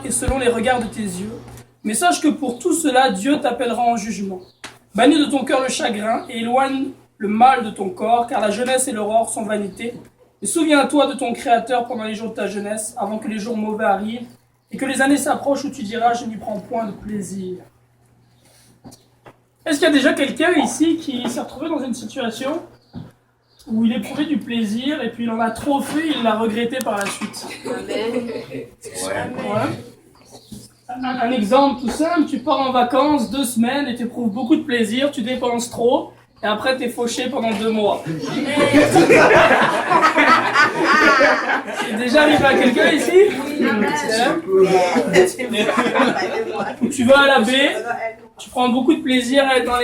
et selon les regards de tes yeux. Mais sache que pour tout cela, Dieu t'appellera en jugement. Bannis de ton cœur le chagrin et éloigne le mal de ton corps, car la jeunesse et l'aurore sont vanité. Et souviens-toi de ton Créateur pendant les jours de ta jeunesse, avant que les jours mauvais arrivent, et que les années s'approchent où tu diras « je n'y prends point de plaisir ». Est-ce qu'il y a déjà quelqu'un ici qui s'est retrouvé dans une situation où il éprouvait du plaisir et puis il en a trop fait et il l'a regretté par la suite? Ouais. Un exemple tout simple, tu pars en vacances 2 semaines et tu éprouves beaucoup de plaisir, tu dépenses trop et après tu es fauché pendant 2 mois. C'est déjà arrivé à quelqu'un ici? Tu vas à la baie, tu prends beaucoup de plaisir à être dans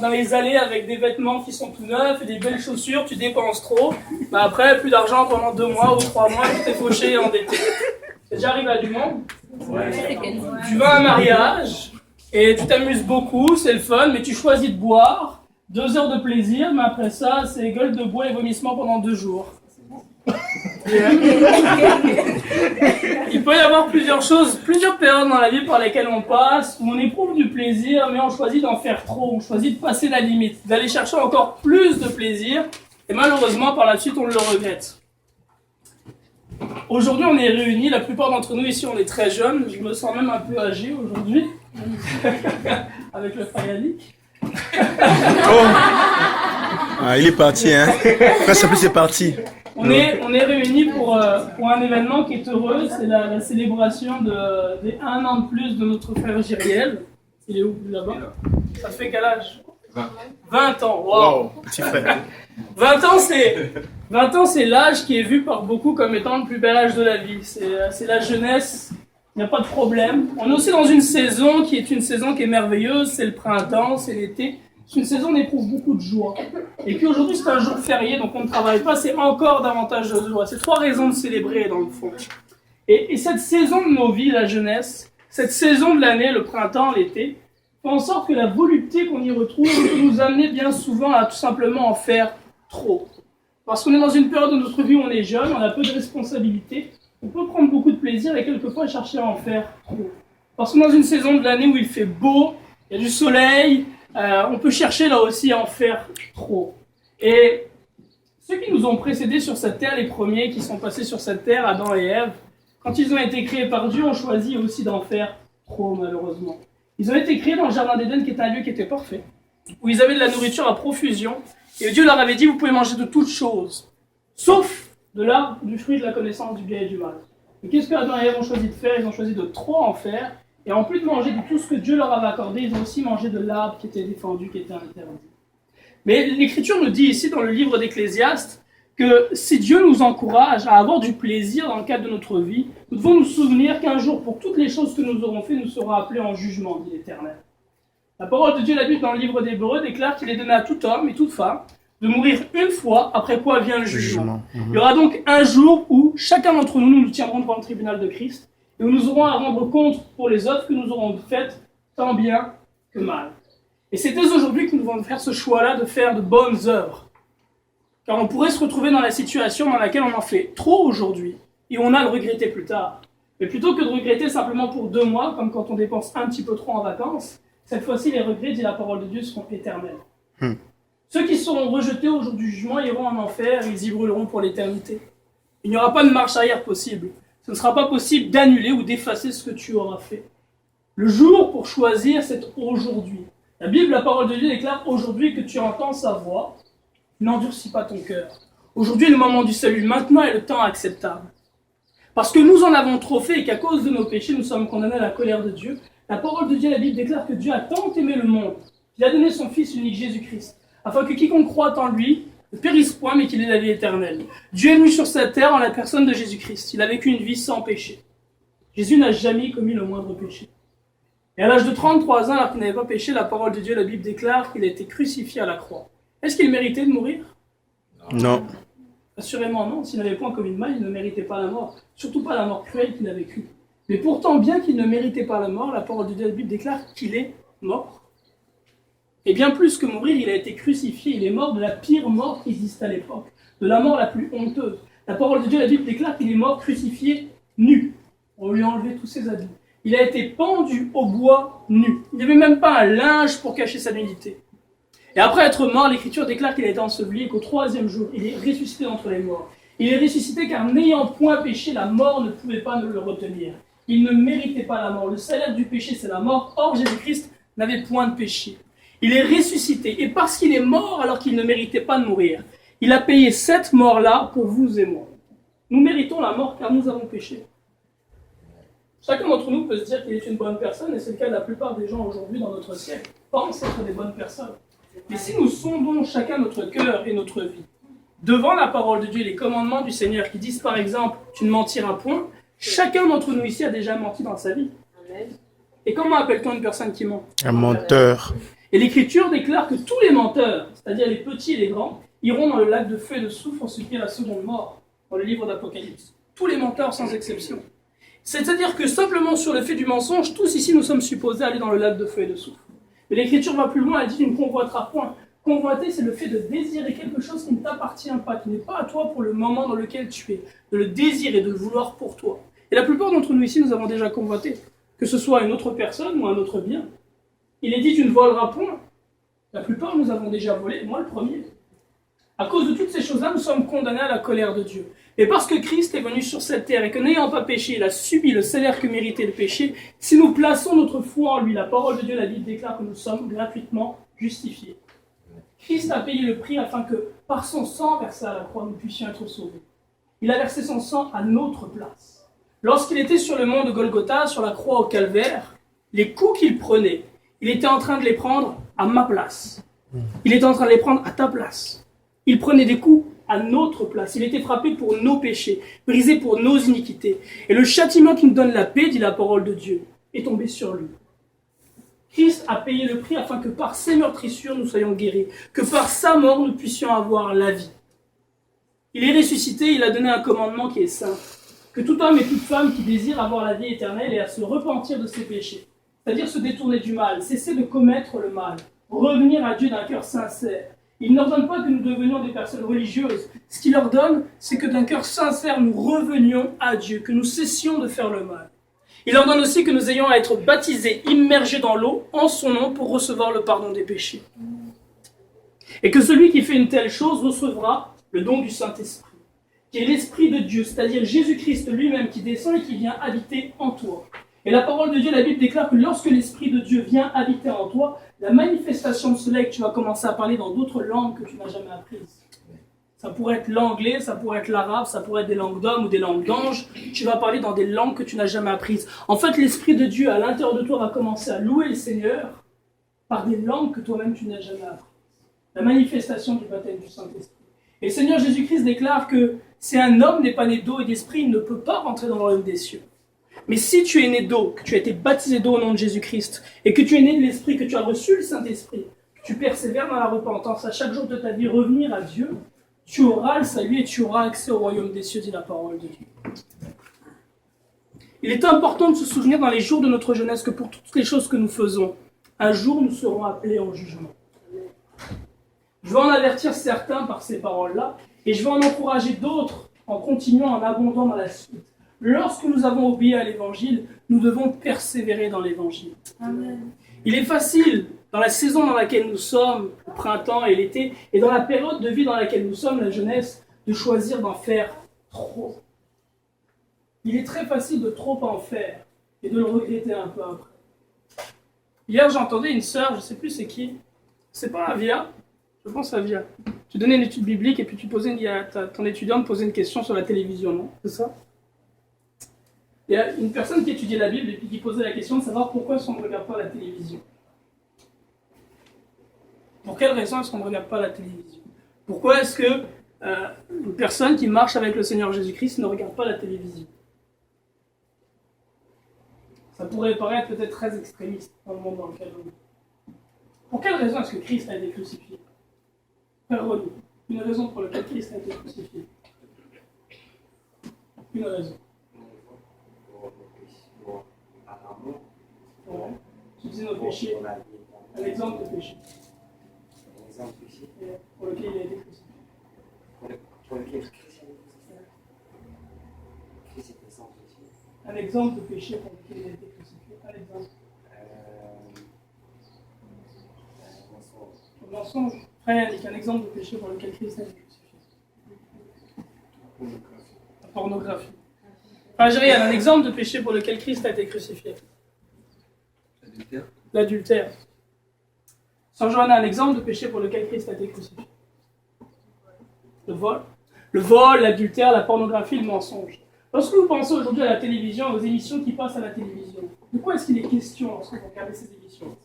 les allées avec des vêtements qui sont tout neufs et des belles chaussures, tu dépenses trop, mais après plus d'argent pendant 2 mois ou 3 mois et tu es fauché et endetté. C'est déjà arrivé à du monde? Ouais. Tu vas à un mariage et tu t'amuses beaucoup, c'est le fun, mais tu choisis de boire, 2 heures de plaisir, mais après ça, c'est gueule de bois et vomissement pendant 2 jours. Il peut y avoir plusieurs périodes dans la vie par lesquelles on passe, où on éprouve du plaisir, mais on choisit d'en faire trop, on choisit de passer la limite, d'aller chercher encore plus de plaisir, et malheureusement, par la suite, on le regrette. Aujourd'hui, on est réunis, la plupart d'entre nous ici, on est très jeunes, je me sens même un peu âgé aujourd'hui, avec le Fayalik. Ah, il est parti, hein. Frère Sapli, c'est parti. On est réunis pour un événement qui est heureux, c'est la célébration des 1 an de plus de notre frère Jériel. Il est où, là-bas? Ça fait quel âge? 20 ans, wow. Petit frère. 20 ans, c'est l'âge qui est vu par beaucoup comme étant le plus bel âge de la vie. C'est la jeunesse, il n'y a pas de problème. On est aussi dans une saison qui est merveilleuse, c'est le printemps, c'est l'été. C'est une saison où on éprouve beaucoup de joie. Et puis aujourd'hui, c'est un jour férié, donc on ne travaille pas, c'est encore davantage de joie. C'est 3 raisons de célébrer dans le fond. Et cette saison de nos vies, la jeunesse, cette saison de l'année, le printemps, l'été, fait en sorte que la volupté qu'on y retrouve peut nous amener bien souvent à tout simplement en faire trop. Parce qu'on est dans une période de notre vie où on est jeune, on a peu de responsabilités, on peut prendre beaucoup de plaisir et quelquefois chercher à en faire trop. Parce qu'on est dans une saison de l'année où il fait beau, il y a du soleil, on peut chercher là aussi à en faire trop. Et ceux qui nous ont précédés sur cette terre, les premiers qui sont passés sur cette terre, Adam et Ève, quand ils ont été créés par Dieu, ont choisi aussi d'en faire trop, malheureusement. Ils ont été créés dans le jardin d'Éden, qui était un lieu qui était parfait, où ils avaient de la nourriture à profusion, et Dieu leur avait dit, vous pouvez manger de toutes choses, sauf de l'arbre du fruit de la connaissance du bien et du mal. Et qu'est-ce que Adam et Ève ont choisi de faire? Ils ont choisi de trop en faire, et en plus de manger de tout ce que Dieu leur avait accordé, ils ont aussi mangé de l'arbre qui était défendu, qui était interdit. Mais l'Écriture nous dit ici, dans le livre d'Ecclésiaste, que si Dieu nous encourage à avoir du plaisir dans le cadre de notre vie, nous devons nous souvenir qu'un jour, pour toutes les choses que nous aurons fait, nous serons appelés en jugement, dit l'Éternel. La parole de Dieu, la Bible dans le livre d'Hébreux, déclare qu'il est donné à tout homme et toute femme de mourir une fois, après quoi vient le jugement. Il y aura donc un jour où chacun d'entre nous, nous tiendrons devant le tribunal de Christ, et où nous aurons à rendre compte pour les œuvres que nous aurons faites, tant bien que mal. Et c'est dès aujourd'hui que nous devons faire ce choix-là de faire de bonnes œuvres. Car on pourrait se retrouver dans la situation dans laquelle on en fait trop aujourd'hui, et on a le regretter plus tard. Mais plutôt que de regretter simplement pour 2 mois, comme quand on dépense un petit peu trop en vacances, cette fois-ci les regrets, dit la parole de Dieu, seront éternels. Ceux qui seront rejetés au jour du jugement iront en enfer, et ils y brûleront pour l'éternité. Il n'y aura pas de marche arrière possible. Ce ne sera pas possible d'annuler ou d'effacer ce que tu auras fait. Le jour pour choisir, c'est aujourd'hui. La Bible, la parole de Dieu déclare aujourd'hui que tu entends sa voix, n'endurcis pas ton cœur. Aujourd'hui est le moment du salut, maintenant est le temps acceptable. Parce que nous en avons trop fait et qu'à cause de nos péchés, nous sommes condamnés à la colère de Dieu. La parole de Dieu, la Bible déclare que Dieu a tant aimé le monde qu'il a donné son Fils unique Jésus-Christ, afin que quiconque croit en lui ne périsse point, mais qu'il ait la vie éternelle. Dieu est venu sur cette terre en la personne de Jésus-Christ. Il a vécu une vie sans péché. Jésus n'a jamais commis le moindre péché. Et à l'âge de 33 ans, alors qu'il n'avait pas péché, la parole de Dieu, la Bible déclare qu'il a été crucifié à la croix. Est-ce qu'il méritait de mourir? Non. Assurément non. S'il n'avait point commis de mal, il ne méritait pas la mort. Surtout pas la mort cruelle qu'il a vécue. Mais pourtant, bien qu'il ne méritait pas la mort, la parole de Dieu, la Bible déclare qu'il est mort. Et bien plus que mourir, il a été crucifié. Il est mort de la pire mort qui existe à l'époque. De la mort la plus honteuse. La parole de Dieu, la Bible déclare qu'il est mort crucifié nu. On lui a enlevé tous ses habits. Il a été pendu au bois nu. Il n'y avait même pas un linge pour cacher sa nudité. Et après être mort, l'Écriture déclare qu'il a été enseveli et qu'au 3e jour, il est ressuscité d'entre les morts. Il est ressuscité car n'ayant point péché, la mort ne pouvait pas le retenir. Il ne méritait pas la mort. Le salaire du péché, c'est la mort. Or, Jésus-Christ n'avait point de péché. Il est ressuscité. Et parce qu'il est mort alors qu'il ne méritait pas de mourir, il a payé cette mort-là pour vous et moi. Nous méritons la mort car nous avons péché. Chacun d'entre nous peut se dire qu'il est une bonne personne, et c'est le cas de la plupart des gens aujourd'hui dans notre siècle, pensent être des bonnes personnes. Mais si nous sondons chacun notre cœur et notre vie, devant la parole de Dieu et les commandements du Seigneur qui disent par exemple « tu ne mentiras point », chacun d'entre nous ici a déjà menti dans sa vie. Et comment appelle-t-on une personne qui ment? Un menteur. Et l'Écriture déclare que tous les menteurs, c'est-à-dire les petits et les grands, iront dans le lac de feu et de soufre, ce qui est la seconde mort, dans le livre d'Apocalypse. Tous les menteurs sans exception. C'est-à-dire que simplement sur le fait du mensonge, tous ici nous sommes supposés aller dans le lac de feu et de soufre. Mais l'Écriture va plus loin, elle dit tu ne convoiteras point. Convoiter, c'est le fait de désirer quelque chose qui ne t'appartient pas, qui n'est pas à toi pour le moment dans lequel tu es, de le désirer, de le vouloir pour toi. Et la plupart d'entre nous ici, nous avons déjà convoité, que ce soit une autre personne ou un autre bien. Il est dit tu ne voleras point. La plupart nous avons déjà volé, moi le premier. À cause de toutes ces choses-là, nous sommes condamnés à la colère de Dieu. Et parce que Christ est venu sur cette terre et que n'ayant pas péché, il a subi le salaire que méritait le péché, si nous plaçons notre foi en lui, la parole de Dieu, la Bible déclare que nous sommes gratuitement justifiés. Christ a payé le prix afin que, par son sang versé à la croix, nous puissions être sauvés. Il a versé son sang à notre place. Lorsqu'il était sur le mont de Golgotha, sur la croix au calvaire, les coups qu'il prenait, il était en train de les prendre à ma place. Il était en train de les prendre à ta place. Il prenait des coups à notre place. Il était frappé pour nos péchés, brisé pour nos iniquités. Et le châtiment qui nous donne la paix, dit la parole de Dieu, est tombé sur lui. Christ a payé le prix afin que par ses meurtrissures nous soyons guéris, que par sa mort nous puissions avoir la vie. Il est ressuscité, il a donné un commandement qui est saint, que tout homme et toute femme qui désire avoir la vie éternelle et à se repentir de ses péchés, c'est-à-dire se détourner du mal, cesser de commettre le mal, revenir à Dieu d'un cœur sincère. Il n'ordonne pas que nous devenions des personnes religieuses. Ce qu'il ordonne, c'est que d'un cœur sincère, nous revenions à Dieu, que nous cessions de faire le mal. Il ordonne aussi que nous ayons à être baptisés, immergés dans l'eau, en son nom, pour recevoir le pardon des péchés. Et que celui qui fait une telle chose recevra le don du Saint-Esprit, qui est l'Esprit de Dieu, c'est-à-dire Jésus-Christ lui-même qui descend et qui vient habiter en toi. Et la parole de Dieu, la Bible déclare que lorsque l'Esprit de Dieu vient habiter en toi, la manifestation de cela est que tu vas commencer à parler dans d'autres langues que tu n'as jamais apprises. Ça pourrait être l'anglais, ça pourrait être l'arabe, ça pourrait être des langues d'hommes ou des langues d'anges. Tu vas parler dans des langues que tu n'as jamais apprises. En fait, l'Esprit de Dieu à l'intérieur de toi va commencer à louer le Seigneur par des langues que toi-même tu n'as jamais apprises. La manifestation du baptême du Saint-Esprit. Et le Seigneur Jésus-Christ déclare que si un homme n'est pas né d'eau et d'esprit, il ne peut pas rentrer dans le royaume des cieux. Mais si tu es né d'eau, que tu as été baptisé d'eau au nom de Jésus-Christ, et que tu es né de l'Esprit, que tu as reçu le Saint-Esprit, que tu persévères dans la repentance à chaque jour de ta vie, revenir à Dieu, tu auras le salut et tu auras accès au royaume des cieux, dit la parole de Dieu. Il est important de se souvenir dans les jours de notre jeunesse que pour toutes les choses que nous faisons, un jour nous serons appelés en jugement. Je vais en avertir certains par ces paroles-là, et je vais en encourager d'autres en continuant en abondant dans la suite. Lorsque nous avons obéi à l'Évangile, nous devons persévérer dans l'Évangile. Amen. Il est facile, dans la saison dans laquelle nous sommes, le printemps et l'été, et dans la période de vie dans laquelle nous sommes, la jeunesse, de choisir d'en faire trop. Il est très facile de trop en faire et de le regretter un peu après. Hier, j'entendais une sœur, je ne sais plus c'est qui, c'est pas Avia, je pense Avia. Tu donnais une étude biblique et puis ton étudiante posait une question sur la télévision, non? C'est ça? Il y a une personne qui étudiait la Bible et puis qui posait la question de savoir pourquoi est-ce qu'on ne regarde pas la télévision. Pour quelle raison est-ce qu'on ne regarde pas la télévision? Pourquoi est-ce que une personne qui marche avec le Seigneur Jésus-Christ ne regarde pas la télévision? Ça pourrait paraître peut-être très extrémiste dans le monde dans lequel on est. Pour quelle raison est-ce que Christ a été crucifié? Frère René, une raison pour laquelle Christ a été crucifié. Une raison. Ouais. Subir nos péchés. Un exemple de péché. Pour lequel il a été crucifié. Pour lequel Christ était sans péché. Un exemple de péché pour lequel il a été crucifié. Un exemple. Le mensonge. Frère Yannick, un exemple de péché pour lequel Christ a été crucifié. La pornographie. Frère Gérial, un exemple de péché pour lequel Christ a été crucifié. L'adultère. Saint Johanna, un exemple de péché pour lequel Christ a été crucifié. Le vol. Le vol, l'adultère, la pornographie, le mensonge. Lorsque vous pensez aujourd'hui à la télévision, aux émissions qui passent à la télévision, de quoi est-ce qu'il est question lorsque vous regardez ces émissions?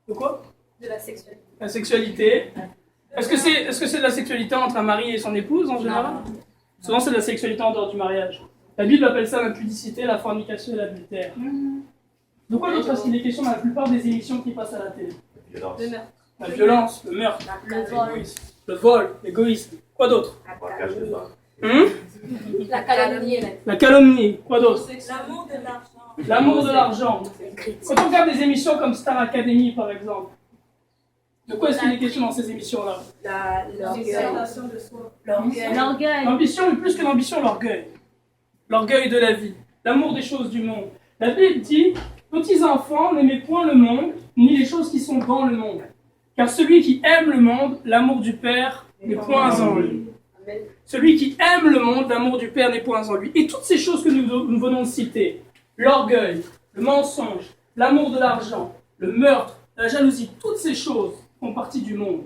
De quoi? De la sexualité. La sexualité. Est-ce que c'est de la sexualité entre un mari et son épouse en général? Souvent c'est de la sexualité en dehors du mariage. La Bible appelle ça l'impudicité, la fornication et l'adultère. De quoi d'autre est-ce qu'il est question dans la plupart des émissions qui passent à la télé? Le meurtre. La violence, le meurtre, le vol, l'égoïsme. Quoi d'autre? La calomnie. La calomnie. Quoi d'autre? L'amour de l'argent. L'amour de l'argent. Quand on regarde des émissions comme Star Academy par exemple, de quoi est-ce qu'il est question dans ces émissions-là? L'orgueil. L'ambition, mais plus que l'ambition, l'orgueil. L'orgueil de la vie. L'amour des choses du monde. La Bible dit, petits enfants, n'aimez point le monde, ni les choses qui sont dans le monde. Car celui qui aime le monde, l'amour du Père n'est point en lui. Celui qui aime le monde, l'amour du Père n'est point en lui. Et toutes ces choses que nous venons de citer, l'orgueil, le mensonge, l'amour de l'argent, le meurtre, la jalousie, toutes ces choses font partie du monde.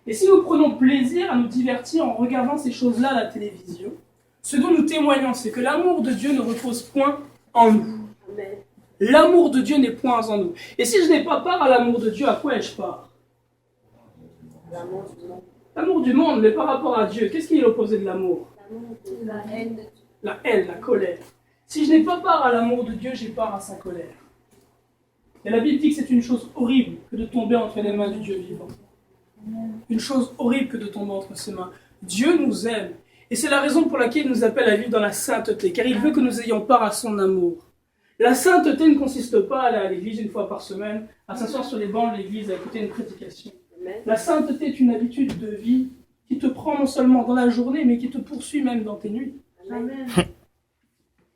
Et si nous prenons plaisir à nous divertir en regardant ces choses-là à la télévision, ce dont nous témoignons, c'est que l'amour de Dieu ne repose point en nous. L'amour de Dieu n'est point en nous. Et si je n'ai pas part à l'amour de Dieu, à quoi ai-je part? L'amour du monde, mais par rapport à Dieu, qu'est-ce qui est l'opposé de l'amour? La haine. La haine, la colère. Si je n'ai pas part à l'amour de Dieu, j'ai part à sa colère. Et la Bible dit que c'est une chose horrible que de tomber entre les mains du Dieu vivant. Une chose horrible que de tomber entre ses mains. Dieu nous aime. Et c'est la raison pour laquelle il nous appelle à vivre dans la sainteté, car il veut que nous ayons part à son amour. La sainteté ne consiste pas à aller à l'église une fois par semaine, à s'asseoir sur les bancs de l'église, à écouter une prédication. La sainteté est une habitude de vie qui te prend non seulement dans la journée, mais qui te poursuit même dans tes nuits. Amen.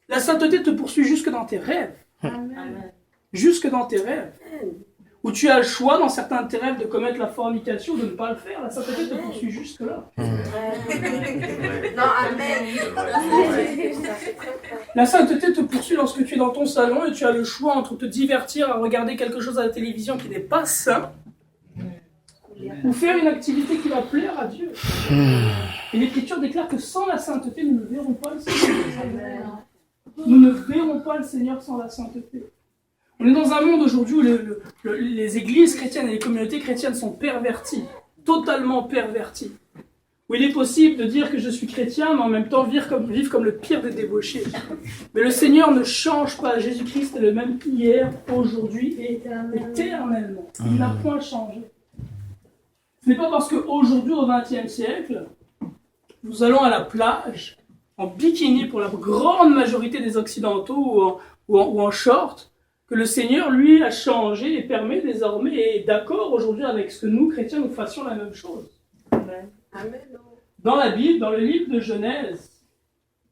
La sainteté te poursuit jusque dans tes rêves. Amen. Jusque dans tes rêves. Où tu as le choix dans certains de tes rêves de commettre la fornication ou de ne pas le faire. La sainteté te poursuit jusque là. Non, amen. La sainteté te poursuit lorsque tu es dans ton salon et tu as le choix entre te divertir à regarder quelque chose à la télévision qui n'est pas sain ou faire une activité qui va plaire à Dieu. Et l'Écriture déclare que sans la sainteté, nous ne verrons pas le Seigneur. Nous ne verrons pas le Seigneur sans la sainteté. On est dans un monde aujourd'hui où les églises chrétiennes et les communautés chrétiennes sont perverties, totalement perverties. Où il est possible de dire que je suis chrétien, mais en même temps vivre comme le pire des débauchés. Mais le Seigneur ne change pas. Jésus-Christ est le même hier, aujourd'hui et éternellement. Il n'a point changé. Ce n'est pas parce qu'aujourd'hui, au XXe siècle, nous allons à la plage, en bikini pour la grande majorité des Occidentaux ou en short, que le Seigneur, lui, a changé et permet désormais, et est d'accord aujourd'hui avec ce que nous, chrétiens, nous fassions la même chose. Amen. Dans la Bible, dans le livre de Genèse,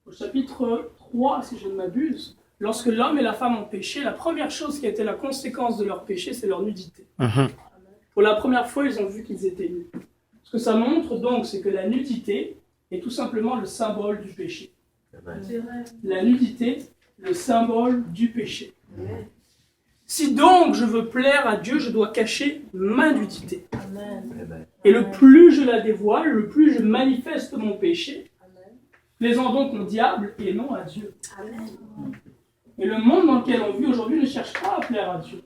au chapitre 3, si je ne m'abuse, lorsque l'homme et la femme ont péché, la première chose qui a été la conséquence de leur péché, c'est leur nudité. Pour la première fois, ils ont vu qu'ils étaient nus. Ce que ça montre donc, c'est que la nudité est tout simplement le symbole du péché. La nudité, le symbole du péché. Si donc je veux plaire à Dieu, je dois cacher ma nudité. Et le plus je la dévoile, le plus je manifeste mon péché, plaisant donc au diable et non à Dieu. Et le monde dans lequel on vit aujourd'hui ne cherche pas à plaire à Dieu.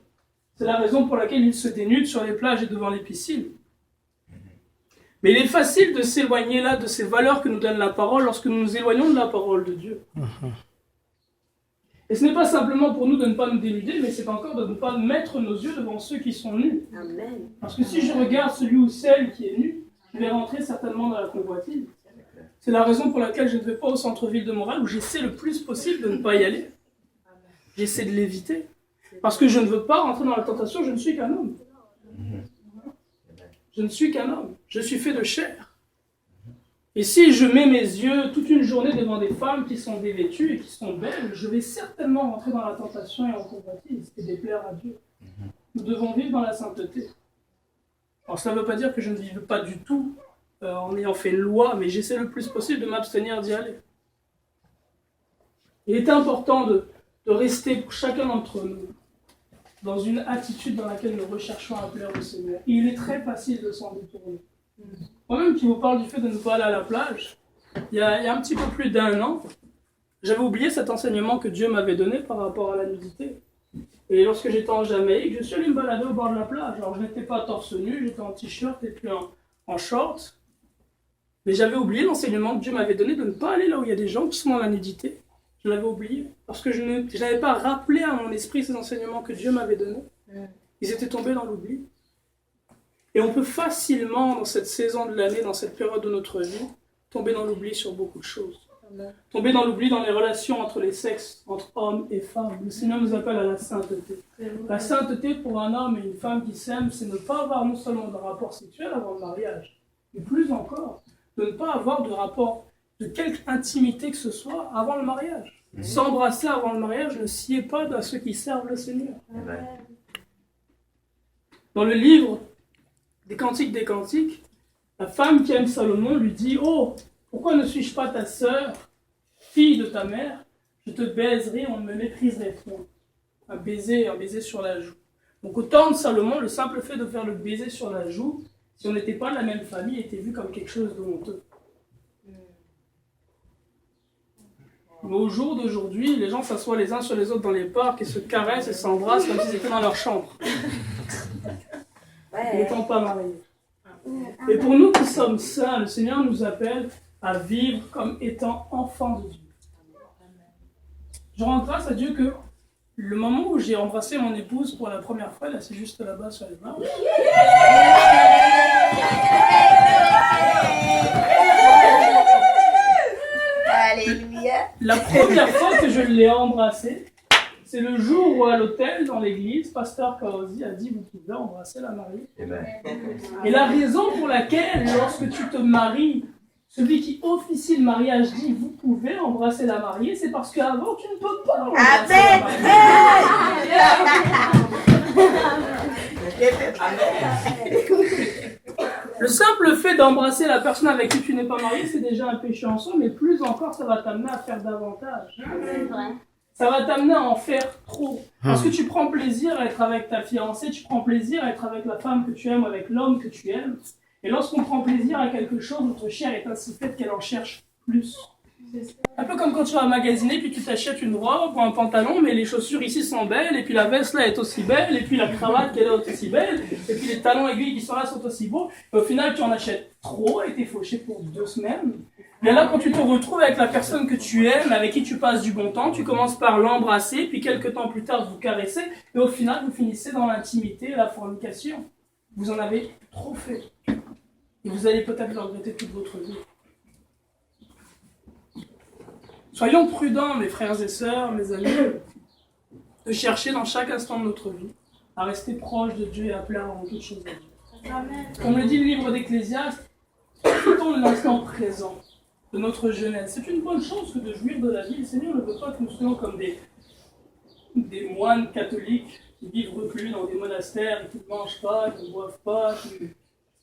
C'est la raison pour laquelle il se dénude sur les plages et devant les piscines. Mais il est facile de s'éloigner là de ces valeurs que nous donne la parole lorsque nous nous éloignons de la parole de Dieu. Et ce n'est pas simplement pour nous de ne pas nous dénuder, mais c'est encore de ne pas mettre nos yeux devant ceux qui sont nus. Parce que si je regarde celui ou celle qui est nu, je vais rentrer certainement dans la convoitise. C'est la raison pour laquelle je ne vais pas au centre-ville de Montréal, où j'essaie le plus possible de ne pas y aller. J'essaie de l'éviter. Parce que je ne veux pas rentrer dans la tentation, je ne suis qu'un homme. Je ne suis qu'un homme. Je suis fait de chair. Et si je mets mes yeux toute une journée devant des femmes qui sont dévêtues et qui sont belles, je vais certainement rentrer dans la tentation et en convoitise et déplaire à Dieu. Nous devons vivre dans la sainteté. Alors cela ne veut pas dire que je ne vive pas du tout en ayant fait une loi, mais j'essaie le plus possible de m'abstenir d'y aller. Il est important de rester pour chacun d'entre nous dans une attitude dans laquelle nous recherchons à plaire au Seigneur. Et il est très facile de s'en détourner. Moi-même qui vous parle du fait de ne pas aller à la plage, il y a un petit peu plus d'1 an, j'avais oublié cet enseignement que Dieu m'avait donné par rapport à la nudité. Et lorsque j'étais en Jamaïque, je suis allé me balader au bord de la plage. Alors je n'étais pas torse nu, j'étais en t-shirt et puis en short. Mais j'avais oublié l'enseignement que Dieu m'avait donné de ne pas aller là où il y a des gens qui sont dans la nudité. Je l'avais oublié parce que je n'avais pas rappelé à mon esprit ces enseignements que Dieu m'avait donnés. Ils étaient tombés dans l'oubli. Et on peut facilement, dans cette saison de l'année, dans cette période de notre vie, tomber dans l'oubli sur beaucoup de choses. Tomber dans l'oubli dans les relations entre les sexes, entre hommes et femmes. Le Seigneur nous appelle à la sainteté. La sainteté pour un homme et une femme qui s'aiment, c'est ne pas avoir non seulement de rapport sexuel avant le mariage, mais plus encore, de ne pas avoir de rapport de quelque intimité que ce soit avant le mariage. S'embrasser avant le mariage ne sied pas à ceux qui servent le Seigneur. Dans le livre des Cantiques, la femme qui aime Salomon lui dit « Oh, pourquoi ne suis-je pas ta sœur, fille de ta mère? Je te baiserai, on ne me mépriserait point. » Un baiser sur la joue. Donc au temps de Salomon, le simple fait de faire le baiser sur la joue, si on n'était pas de la même famille, était vu comme quelque chose de honteux. Mais au jour d'aujourd'hui, les gens s'assoient les uns sur les autres dans les parcs et se caressent et s'embrassent comme s'ils étaient dans leur chambre. N'étant pas mariés. Et pour nous qui sommes saints, le Seigneur nous appelle à vivre comme étant enfants de Dieu. Je rends grâce à Dieu que le moment où j'ai embrassé mon épouse pour la première fois, là c'est juste là-bas sur les marches. Alléluia. La première fois que je l'ai embrassée, c'est le jour où à l'hôtel, dans l'église, pasteur Kaozi a dit « Vous pouvez embrasser la mariée ». Et la raison pour laquelle, lorsque tu te maries, celui qui officie le mariage dit « Vous pouvez embrasser la mariée », c'est parce qu'avant, tu ne peux pas embrasser la mariée. Le simple fait d'embrasser la personne avec qui tu n'es pas marié, c'est déjà un péché en soi, mais plus encore, ça va t'amener à faire davantage. C'est vrai. Ça va t'amener à en faire trop. Parce que tu prends plaisir à être avec ta fiancée, tu prends plaisir à être avec la femme que tu aimes, avec l'homme que tu aimes. Et lorsqu'on prend plaisir à quelque chose, notre chair est ainsi faite qu'elle en cherche plus. Un peu comme quand tu vas magasiner, puis tu t'achètes une robe ou un pantalon, mais les chaussures ici sont belles, et puis la veste là est aussi belle, et puis la cravate qu'elle est aussi belle, et puis les talons aiguilles qui sont là sont aussi beaux. Et au final, tu en achètes trop et t'es fauché pour 2 semaines. Mais là, quand tu te retrouves avec la personne que tu aimes, avec qui tu passes du bon temps, tu commences par l'embrasser, puis quelques temps plus tard, vous caressez, et au final, vous finissez dans l'intimité et la fornication. Vous en avez trop fait. Et vous allez peut-être le regretter toute votre vie. Soyons prudents, mes frères et sœurs, mes amis, de chercher dans chaque instant de notre vie à rester proche de Dieu et à plaire avant toute chose à Dieu. Amen. Comme le dit le livre d'Ecclésiaste, profitons de l'instant présent, de notre jeunesse. C'est une bonne chose que de jouir de la vie. Le Seigneur ne veut pas que nous soyons comme des moines catholiques qui vivent reclus dans des monastères, qui ne mangent pas, qui ne boivent pas.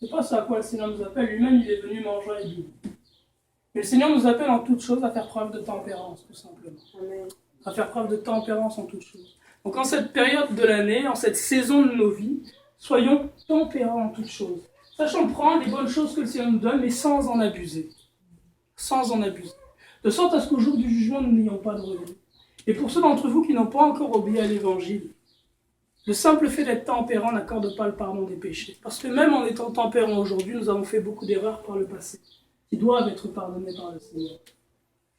C'est pas ça à quoi le Seigneur nous appelle. Lui-même, il est venu manger et vivre. Mais le Seigneur nous appelle en toutes choses à faire preuve de tempérance, tout simplement. Amen. À faire preuve de tempérance en toutes choses. Donc en cette période de l'année, en cette saison de nos vies, soyons tempérants en toutes choses. Sachant prendre les bonnes choses que le Seigneur nous donne, mais sans en abuser. Sans en abuser. De sorte à ce qu'au jour du jugement, nous n'ayons pas de regret. Et pour ceux d'entre vous qui n'ont pas encore obéi à l'Évangile, le simple fait d'être tempérant n'accorde pas le pardon des péchés. Parce que même en étant tempérant aujourd'hui, nous avons fait beaucoup d'erreurs par le passé, qui doivent être pardonnées par le Seigneur.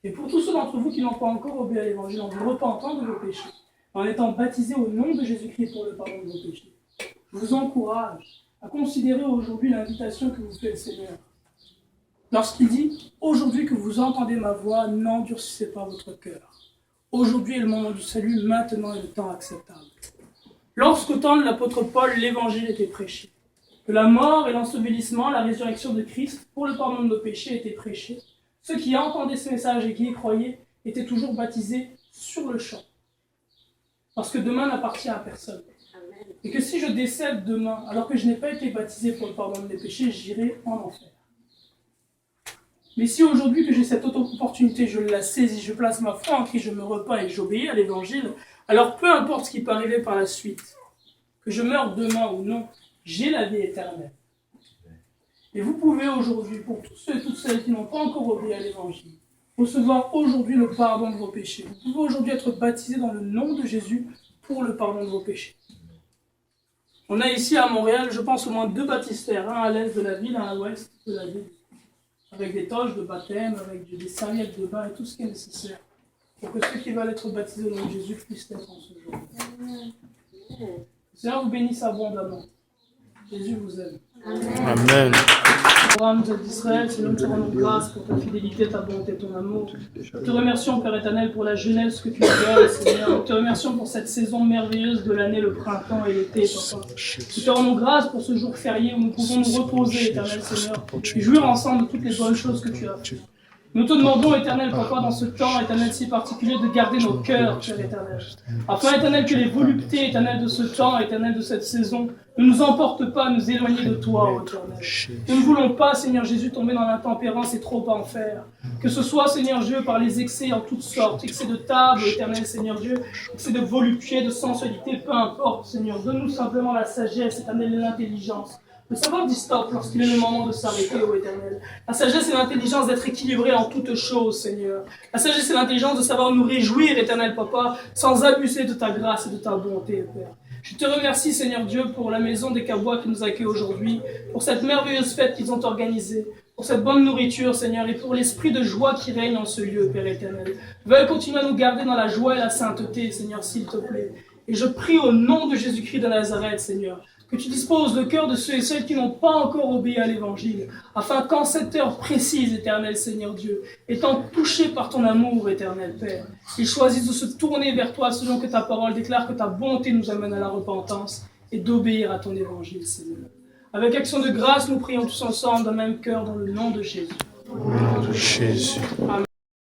Et pour tous ceux d'entre vous qui n'ont pas encore obéi à l'Évangile, en vous repentant de vos péchés, en étant baptisés au nom de Jésus-Christ pour le pardon de vos péchés, je vous encourage à considérer aujourd'hui l'invitation que vous fait le Seigneur. Lorsqu'il dit « Aujourd'hui que vous entendez ma voix, n'endurcissez pas votre cœur. Aujourd'hui est le moment du salut, maintenant est le temps acceptable. » Lorsqu'au temps de l'apôtre Paul, l'évangile était prêché, que la mort et l'ensevelissement, la résurrection de Christ pour le pardon de nos péchés étaient prêchés. Ceux qui entendaient ce message et qui y croyaient étaient toujours baptisés sur le champ. Parce que demain n'appartient à personne. Et que si je décède demain, alors que je n'ai pas été baptisé pour le pardon de mes péchés, j'irai en enfer. Mais si aujourd'hui que j'ai cette opportunité, je la saisis, je place ma foi en Christ, je me repens et j'obéis à l'évangile, alors peu importe ce qui peut arriver par la suite, que je meure demain ou non, j'ai la vie éternelle. Et vous pouvez aujourd'hui, pour tous ceux et toutes celles qui n'ont pas encore obéi à l'évangile, recevoir aujourd'hui le pardon de vos péchés. Vous pouvez aujourd'hui être baptisés dans le nom de Jésus pour le pardon de vos péchés. On a ici à Montréal, je pense, au moins 2 baptistères, un à l'est de la ville, un à l'ouest de la ville, avec des toges de baptême, avec des serviettes de bain et tout ce qui est nécessaire pour que ceux qui veulent être baptisés au nom de Jésus puissent l'être en ce jour. Le Seigneur vous bénisse abondamment. Jésus vous aime. Amen. Programme d'Israël, Seigneur, nous te rendons grâce pour ta fidélité, ta bonté, ton amour. Nous te remercions, Père éternel, pour la jeunesse que tu nous donnes, Seigneur. Nous te remercions pour cette saison merveilleuse de l'année, le printemps et l'été, Papa. Nous te rendons grâce pour ce jour férié où nous pouvons nous reposer, éternel Seigneur, et jouir ensemble de toutes les bonnes choses que tu as faites. Nous te demandons, éternel Papa, dans ce temps, éternel si particulier, de garder nos cœurs, Père éternel. Afin, éternel, que les voluptés, éternel, de ce temps, éternel, de cette saison, ne nous emportent pas à nous éloigner de toi, ô éternel. Nous ne voulons pas, Seigneur Jésus, tomber dans l'intempérance et trop en faire. Que ce soit, Seigneur Dieu, par les excès en toutes sortes, excès de table, éternel Seigneur Dieu, excès de volupté, de sensualité, peu importe, Seigneur. Donne-nous simplement la sagesse, éternel, et l'intelligence. De savoir dire stop lorsqu'il est le moment de s'arrêter, ô éternel. La sagesse et l'intelligence d'être équilibrés en toutes choses, Seigneur. La sagesse et l'intelligence de savoir nous réjouir, éternel Papa, sans abuser de ta grâce et de ta bonté, Père. Je te remercie, Seigneur Dieu, pour la maison des Cabois qui nous accueille aujourd'hui, pour cette merveilleuse fête qu'ils ont organisée, pour cette bonne nourriture, Seigneur, et pour l'esprit de joie qui règne en ce lieu, Père éternel. Veuille continuer à nous garder dans la joie et la sainteté, Seigneur, s'il te plaît. Et je prie au nom de Jésus-Christ de Nazareth, Seigneur, que tu disposes le cœur de ceux et celles qui n'ont pas encore obéi à l'évangile, afin qu'en cette heure précise, éternel Seigneur Dieu, étant touchés par ton amour, éternel Père, ils choisissent de se tourner vers toi selon que ta parole déclare que ta bonté nous amène à la repentance et d'obéir à ton évangile, Seigneur. Avec action de grâce, nous prions tous ensemble d'un même cœur dans le nom de Jésus. Au nom de Jésus. Amen.